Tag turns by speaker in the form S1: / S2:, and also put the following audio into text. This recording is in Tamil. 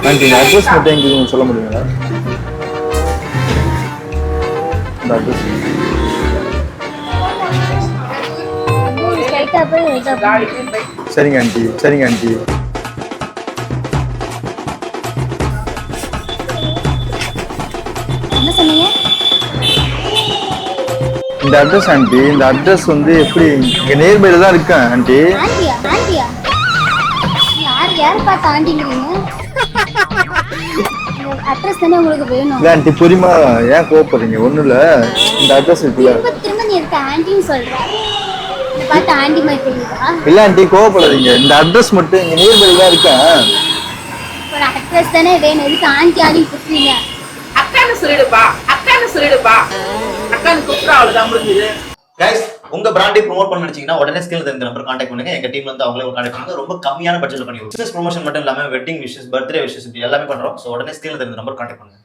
S1: ஆண்டி அட்ரஸ் மட்டும் எங்களுக்கு சொல்ல முடியுங்களா? இந்த அட்ரஸ் சரிங்க ஆண்டி, சரிங்க ஆண்டி.
S2: என்ன சொன்னீங்க?
S1: இந்த அட்ரஸ் ஆண்டி, இந்த அட்ரஸ் வந்து எப்படி இங்க நேர்மையில தான் இருக்கேன் ஆண்டி.
S2: ஆண்டியா? ஆண்டியா? யார் பார்த்து ஆண்டிங்கிறீங்க? அட்ரஸ் தானே உங்களுக்கு வேணும்?
S1: இல்ல ஆண்டி புரியுமா? ஏன் கோவப்படுறீங்க? ஒண்ணும் இல்ல, இந்த அட்ரஸ் இருக்குல்ல.
S2: திரும்ப நீ இருக்க ஆண்டின்னு சொல்ற. இதை பார்த்து ஆண்டி மாதிரி தெரியுதா?
S1: இல்ல ஆண்டி கோவப்படாதீங்க, இந்த அட்ரஸ் மட்டும் இங்க நேர்மையில தான் இருக்கேன்.
S2: ஒரு அட்ரஸ் தானே வேணும், எதுக்கு ஆண்டி ஆண்டின்னு கூப்பிடுறீங்க?
S3: அக்கான்னு சொல்லிடுப்பா, அக்கான்னு சொல்லிடுப்பா, அக்கான்னு கூப்பிட்டா அவ்வளவுதான் முடிஞ்சது.
S4: கைஸ், உங்க பிராண்டை ப்ரோமோட் பண்ண நினைச்சீங்கன்னா உடனே ஸ்கில் இந்த நம்பர் கான்டாக்ட் பண்ணுங்க. எங்க டீம்ல இருந்து அவங்களே கான்டாக்ட் பண்ணுங்க. ரொம்ப கம்மியான பட்ஜெட்ல பண்ணி பிசினஸ் ப்ரொமோஷன் மட்டும் இல்லாம வெட்டிங் விஷஸ், பர்த்டே விஷஸ் இப்படி எல்லாமே பண்றோம். ஸோ உடனே ஸ்கில் இந்த நம்பர் கான்டாக்ட் பண்ணுங்க.